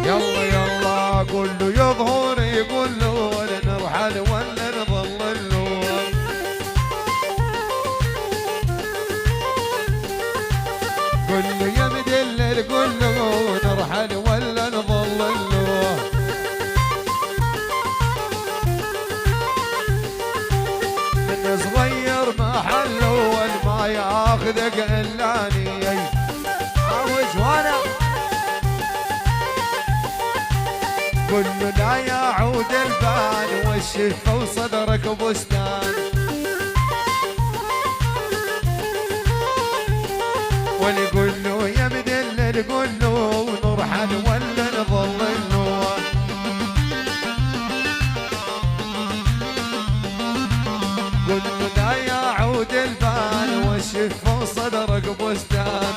يلا يلا قول له يظهر يقول له نرحل ولا نظل اللون. قول له يا مدلل قول له نرحل ولا نظل اللون. من صغير ما حلول ما ياخذك الا اني عوج وانا. قل له لا يعود البال والشفا وصدرك بستان. ونقول له يا مدلل قول له نرحل ولا نظل اللون. قل له لا يعود البال والشفا وصدرك بستان.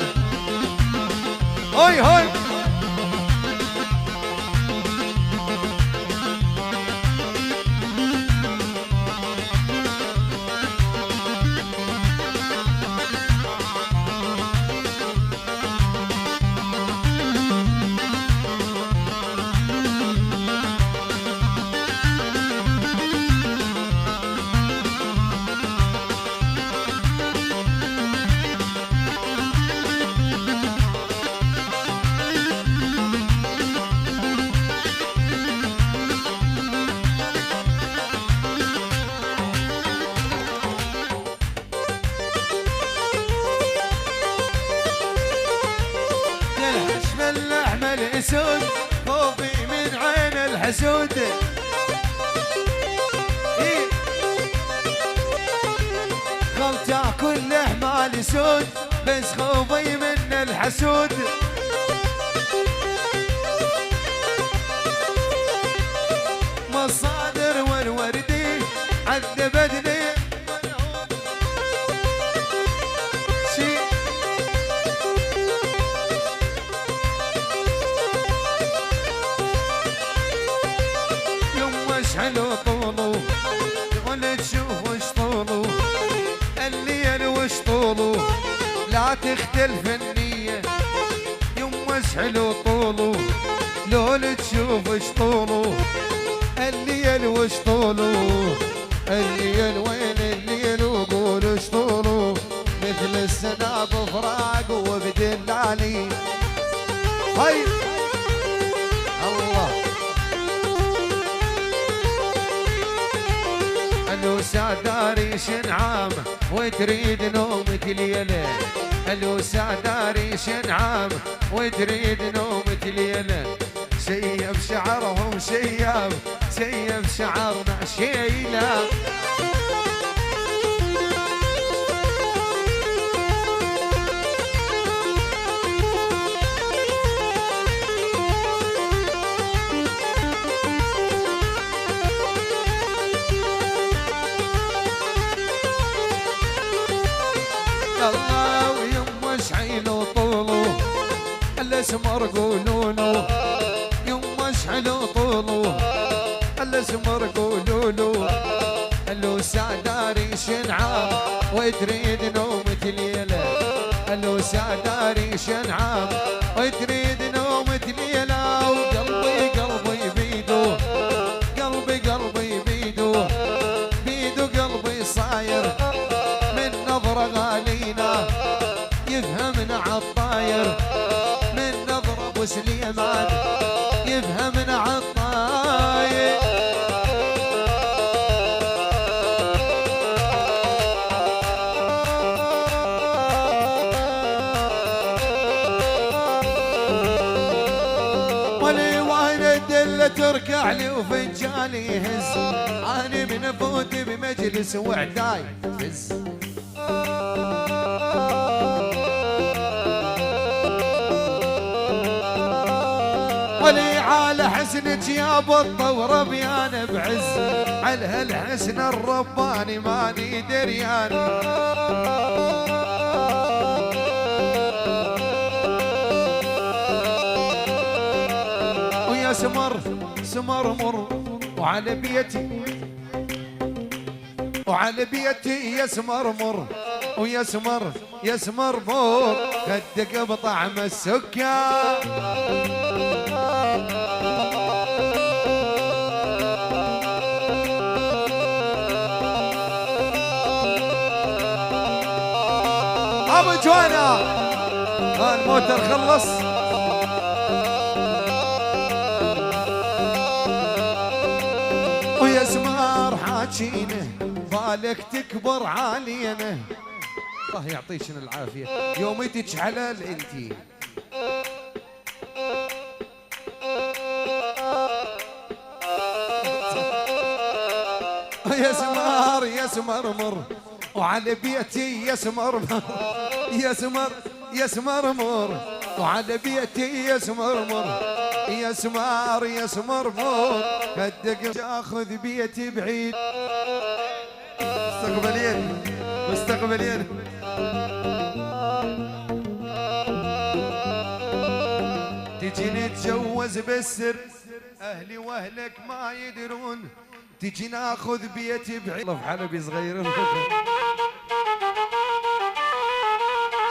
هاي هاي الاسود خوفي من عين الحسود. خل تاكل لحمة الاسود بس خوفي من الحسود. مصادر والوردي عذبتني حلو طوله ولا تشوف وش طوله الليل وش طوله لا تختلف النية. يمش حلو طوله لو تشوف وش طوله الليل وش طوله. الليل وين الليل وقول وش طوله مثل السنة بفراق وبدلالي. هاي الله الوسا داري شنعام وتريد نومة ليلة. الوسا داري شنعام وتريد نومة ليلة. شيب شعرهم شيب شعرنا شيلة. الله ويمش حيلو طوله الاسمر قولوله. يمش حيلو طوله الاسمر قولوله. الوسا داري شنعام وتريد نومة ليلة. الوسا داري شنعام وتريد نومة ليلة. وقلبي قلبي بيدو قلبي قلبي بيدو بيدو قلبي صاير من نظرة غالينا. يفهمنا عالطاير من نظرة ابو سليمان. يفهمنا عالطاير. ولي وين الدلة تركع لي وفنجاني يهز. اني من فوت بمجلس وعداي فز. ولي على حسنك يا بطة وربيان بعز. على هالحسن الرباني ماني دريان. ويا سمر مر وعلى بيتي يسمر مر ويسمر فوق خدك بطعم السكر. وجوانا الموتر خلص. ويا سمار حاجينه بالك تكبر علينا. الله يعطيك العافيه يوميتك حلال انتي. يا سمار يا سمرمر وعلى بيتي يا سمرمر يا سمر يا سمرمر وعلى بيتي يا سمرمر يا سمار يا سمرمر بدك تاخذ بيتي بعيد. مستقبلين مستقبلين. تجي نتجوز بالسر اهلي واهلك ما يدرون. تجي ناخذ بيتي بعيد. الله في حلبي صغير.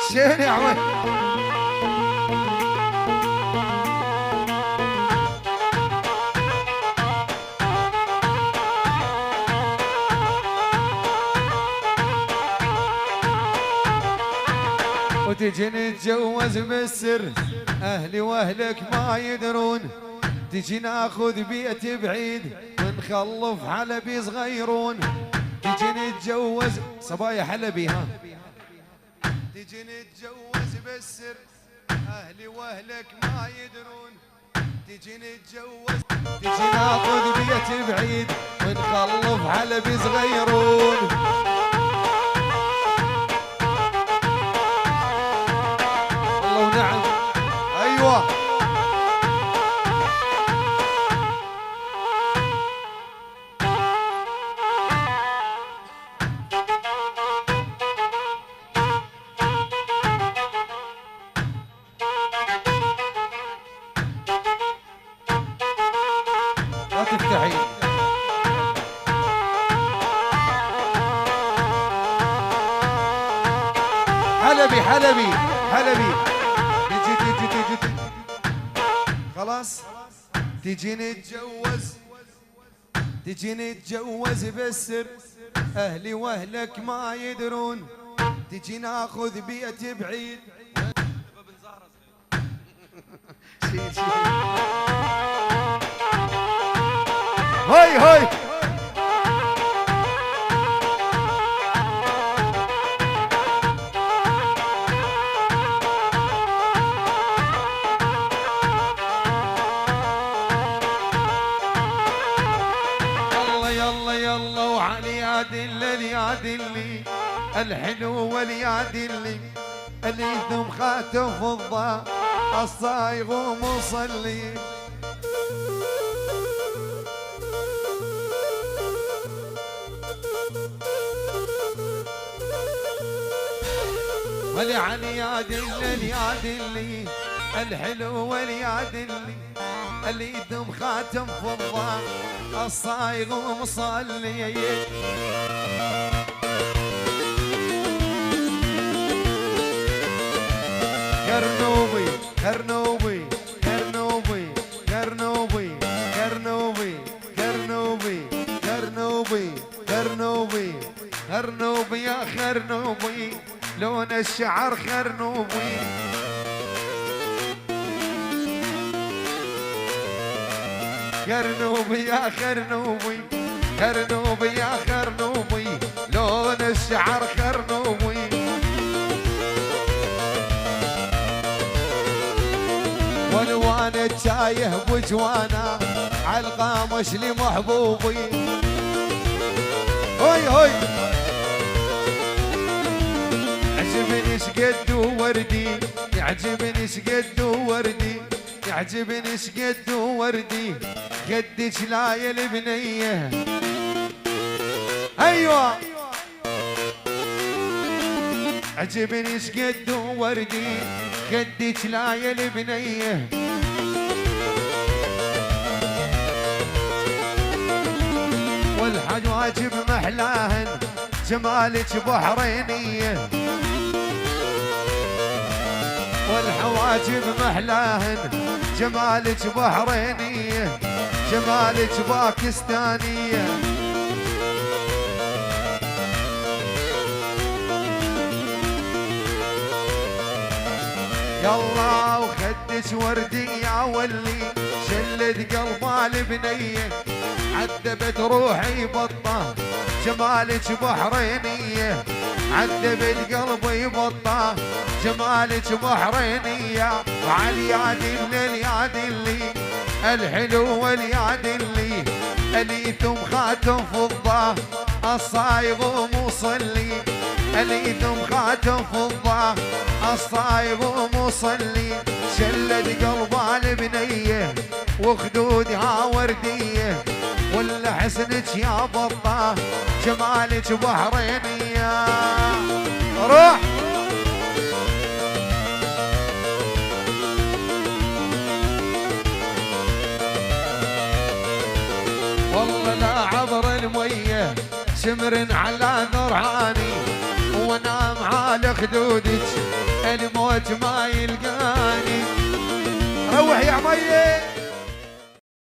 شين يا عمي. وتجي نتجوز بالسر اهلي واهلك ما يدرون. تجي ناخذ بيتي بعيد ونخلف حلبي صغيرون. تجي نتجوز صبايا حلبي ها. تجي نتجوز بالسر اهلي واهلك ما يدرون. تجي نتجوز تجي ناخذ بيتي بعيد ونخلف حلبي صغيرون. الله ونعم. ايوه تفتحي. حلبي حلبي حلبي. تجي تجي تجي خلاص. تجي نتجوز تجي نتجوز بالسر اهلي واهلك ما يدرون. تجي ناخذ بيتي بعيد. هاي هاي. الله يلا يلا وعلي يعدل يعدلي الحلو وليعدلي اللي ثم خاتم فضة الصايغ ومصلي. ولعلي يعدل يعدلي الحلو وليعدلي اللي يدم خاتم فضة الصايغ ومصلي. كرنوبي كرنوبي كرنوبي كرنوبي كرنوبي كرنوبي كرنوبي كرنوبي خرنوبي يا خرنوبي لون الشعر خرنوبي. خرنوبي يا خرنوبي خرنوبي يا خرنوبي لون الشعر خرنوبي. والوان تايه بجوانا عالقامش لمحبوبي. هوي هوي يعجبني شقد وردي يعجبني شقد وردي يعجبني شقد وردي قدك لايل بنيه. ايوه عجبني شقد وردي قدك لايل بنيه. والحواجب محلاهن جمالك بحرينيه. والحواجب محلاهن جمالك بحرينيه جمالك باكستانيه. يلا وخدش وردية واللي شلت قلبها البنية عذبت روحي بطة جمالك بحرينية عذبت قلبي بطة جمالك بحرينية وعلي اللي يا دلي الحلو واليا دلي اليثم خاتم فضة الصايغ ومصلي اليثم خاتم فضة الصايغ ومصلي شلت قلبها البنية وخدودها وردية ولا حسنك يا بطة جمالك بحرينية روح والله لا عبر المية سمر على ذرعاني وانام على خدودك الموت ما يلقاني روح يا عمي